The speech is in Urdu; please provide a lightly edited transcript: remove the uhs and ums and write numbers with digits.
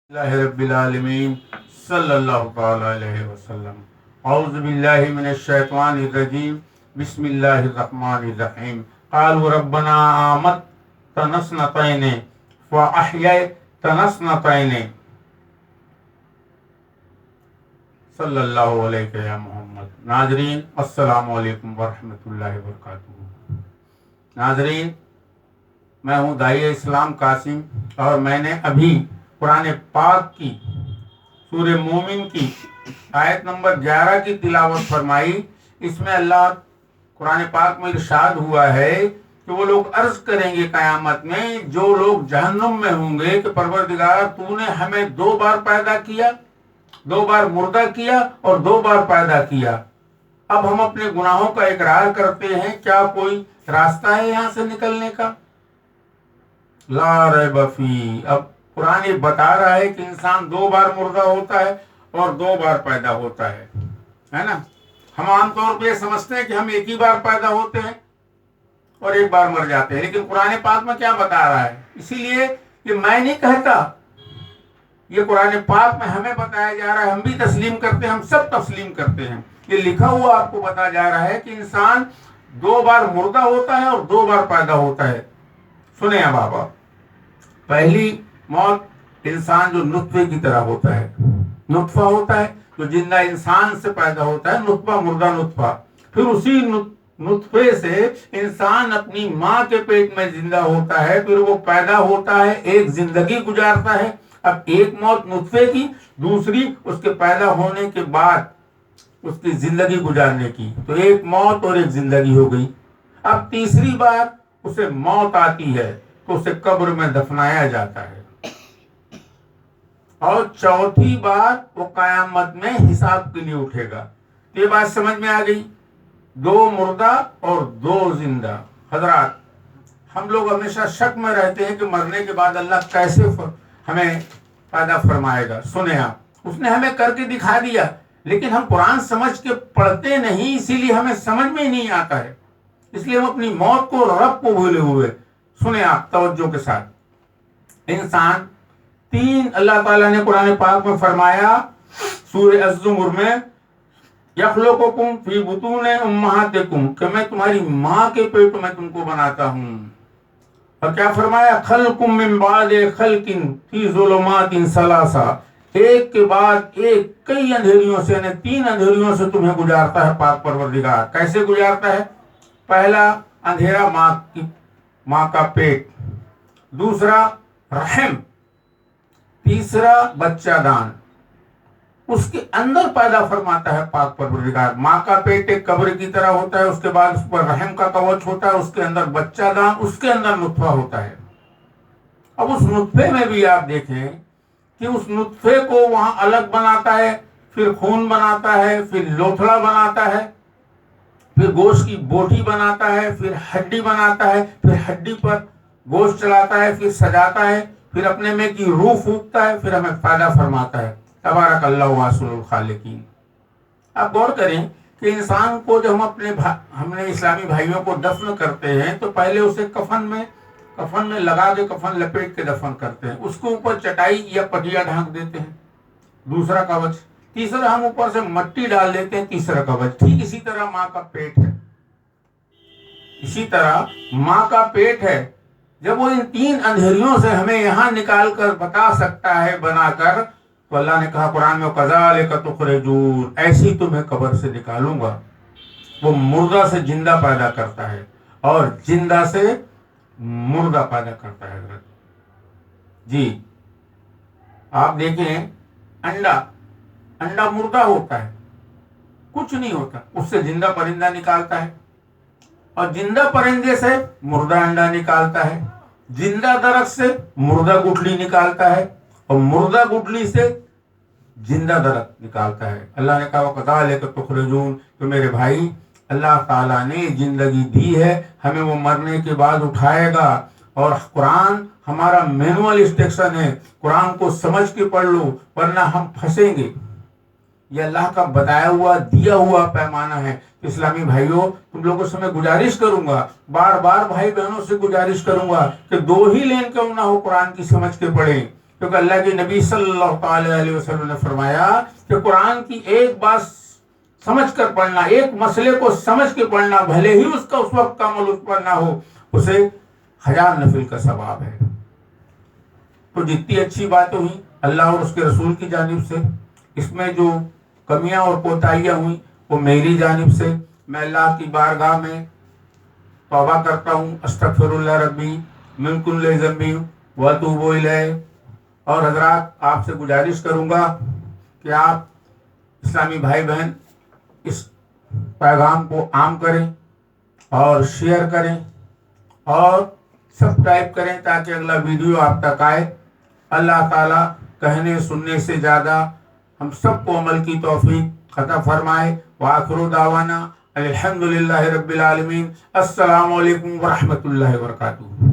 اللہ رب العالمین صلی اللہ تعالی علیہ وسلم اعوذ باللہ من الشیطان الرجیم بسم اللہ الرحمن الرحیم قالوا ربنا آمتنا اثنتین فأحییتنا اثنتین صلی اللہ علیہ یا محمد۔ ناظرین السلام علیکم ورحمۃ اللہ وبرکاتہ۔ ناظرین، میں ہوں داعی اسلام قاسم، اور میں نے ابھی قرآن پاک کی سورہ مومن کی آیت نمبر 11 کی تلاوت فرمائی۔ اس میں اللہ قرآن پاک میں ارشاد ہوا ہے کہ وہ لوگ عرض کریں گے قیامت میں، جو لوگ جہنم میں ہوں گے، کہ پروردگار تو نے ہمیں 2 بار پیدا کیا، 2 بار مردہ کیا اور 2 بار پیدا کیا۔ اب ہم اپنے گناہوں کا اقرار کرتے ہیں، کیا کوئی راستہ ہے یہاں سے نکلنے کا؟ لا ریب فی۔ اب قرآن یہ بتا رہا ہے کہ انسان 2 بار مردہ ہوتا ہے اور 2 بار پیدا ہوتا ہے نا۔ ہم عام طور پہ یہ سمجھتے ہیں کہ ہم ایک ہی بار پیدا ہوتے ہیں اور ایک بار مر جاتے ہیں، لیکن قرآن پاک میں کیا بتا رہا ہے؟ اسی لیے کہ میں نہیں کہتا، یہ قرآن پاک میں ہمیں بتایا جا رہا ہے، ہم بھی تسلیم کرتے ہیں، ہم سب تسلیم کرتے ہیں۔ یہ لکھا ہوا آپ کو بتا جا رہا ہے کہ انسان 2 بار مردہ ہوتا ہے اور 2 بار پیدا ہوتا ہے۔ سنیں اب آپ، پہلی موت انسان جو نطفے کی طرح ہوتا ہے، نطفہ ہوتا ہے جو زندہ انسان سے پیدا ہوتا ہے، نطفہ، مردہ نطفہ۔ پھر اسی نطفے سے انسان اپنی ماں کے پیٹ میں زندہ ہوتا ہے، پھر وہ پیدا ہوتا ہے، ایک زندگی گزارتا ہے۔ اب ایک موت نطفے کی، دوسری اس کے پیدا ہونے کے بعد اس کی زندگی گزارنے کی، تو ایک موت اور ایک زندگی ہو گئی۔ اب تیسری بار اسے موت آتی ہے تو اسے قبر میں دفنایا جاتا ہے، اور چوتھی بار وہ قیامت میں حساب کے لیے اٹھے گا۔ تو یہ بات سمجھ میں آ گئی؟ 2 مردہ اور 2 زندہ۔ حضرات، ہم لوگ ہمیشہ شک میں رہتے ہیں کہ مرنے کے بعد اللہ کیسے ہمیں پیدا فرمائے گا۔ سنیں آپ، اس نے ہمیں کر کے دکھا دیا، لیکن ہم قرآن سمجھ کے پڑھتے نہیں، اسی لیے ہمیں سمجھ میں ہی نہیں آتا ہے، اس لیے ہم اپنی موت کو، رب کو بھولے ہوئے۔ سنیں آپ توجہ کے ساتھ، انسان 3 اللہ تعالیٰ نے قرآن پاک میں فرمایا سورہ الزمر میں، یخلقکم فی بطون امہاتکم، کہ میں تمہاری ماں کے پیٹ میں تم کو بناتا ہوں۔ اور کیا فرمایا؟ خلقکم من بعد خلق فی ظلمات ثلاثہ، ایک کے بعد ایک، کئی اندھیریوں سے، یعنی 3 اندھیریوں سے تمہیں گزارتا ہے پاک پروردگار۔ کیسے گزارتا ہے؟ پہلا اندھیرا ماں کا پیٹ، دوسرا رحم، تیسرا بچہ دان، اس کے اندر پیدا فرماتا ہے پاک پروردگار۔ ماں کا پیٹ ایک قبر کی طرح ہوتا ہے، اس کے بعد اس پر رحم کا کوچ ہوتا ہے، اس کے اندر بچہ دان، اس کے اندر نطفہ ہوتا ہے۔ اب اس نطفے میں بھی آپ دیکھیں کہ اس نطفے کو وہاں الگ بناتا ہے، پھر خون بناتا ہے، پھر لوتھڑا بناتا ہے، پھر گوشت کی بوٹی بناتا ہے، پھر ہڈی بناتا ہے، پھر ہڈی پر گوشت چلاتا ہے، پھر سجاتا ہے، پھر اپنے میں کی روح پھونکتا ہے، پھر ہمیں پیدا فرماتا ہے۔ تبارک اللہ واحسن الخالقین۔ آپ غور کریں کہ انسان کو جب ہم نے اسلامی بھائیوں کو دفن کرتے ہیں تو پہلے اسے کفن میں لگا کے، کفن لپیٹ کے دفن کرتے ہیں، اس کو اوپر چٹائی یا پٹیا ڈھانک دیتے ہیں، دوسرا کوچ، تیسرا ہم اوپر سے مٹی ڈال دیتے ہیں، تیسرا کوچ۔ ٹھیک اسی طرح ماں کا پیٹ ہے، اسی طرح ماں کا پیٹ ہے۔ جب وہ ان 3 اندھیریوں سے ہمیں یہاں نکال کر بتا سکتا ہے بنا کر، تو اللہ نے کہا قرآن میں، کذالک تخرجون، ایسی تمہیں قبر سے نکالوں گا۔ وہ مردہ سے زندہ پیدا کرتا ہے اور زندہ سے مردہ پیدا کرتا ہے۔ حضرت جی، آپ دیکھیں، انڈا مردہ ہوتا ہے، کچھ نہیں ہوتا، اس سے زندہ پرندہ نکالتا ہے، اور زندہ پرندے سے مردہ انڈا نکالتا ہے، زندہ درخت سے مردہ گٹھلی نکالتا ہے، اور مردہ گٹھلی سے زندہ درخت نکالتا ہے۔ اللہ نے کہا وَكَذَلِكَ تُخْرَجُونَ، تو میرے بھائی، اللہ تعالیٰ نے زندگی دی ہے، ہمیں وہ مرنے کے بعد اٹھائے گا۔ اور قرآن ہمارا مینول اسٹیکشن ہے، قرآن کو سمجھ کے پڑھ لو ورنہ ہم پھنسیں گے۔ یہ اللہ کا بتایا ہوا، دیا ہوا پیمانہ ہے۔ اسلامی بھائیوں، تم لوگوں سے میں گزارش کروں گا، بار بار بھائی بہنوں سے گزارش کروں گا کہ 2 ہی لین کیوں نہ ہو، قرآن کی سمجھ کے پڑھیں۔ کیونکہ اللہ کے نبی صلی اللہ علیہ وسلم نے فرمایا کہ قرآن کی ایک بات سمجھ کر پڑھنا، ایک مسئلے کو سمجھ کے پڑھنا، بھلے ہی اس کا اس وقت کا عمل اس پر نہ ہو، اسے 1000 نفل کا ثواب ہے۔ تو جتنی اچھی باتیں ہوئی اللہ اور اس کے رسول کی جانب سے، اس میں جو کمیاں اور کوتاہیاں ہوئیں وہ میری جانب سے، میں اللہ کی بارگاہ میں توبہ کرتا ہوں، استغفر اللہ ربی من کل ذنب واتوب الیہ۔ اور حضرات آپ سے گزارش کروں گا کہ آپ اسلامی بھائی بہن اس پیغام کو عام کریں اور شیئر کریں اور سبسکرائب کریں تاکہ اگلا ویڈیو آپ تک آئے۔ اللہ تعالیٰ کہنے سننے سے زیادہ ہم سب کو عمل کی توفیق عطا فرمائے۔ وآخر دعوانا الحمدللہ رب العالمین۔ السلام علیکم ورحمۃ اللہ وبرکاتہ۔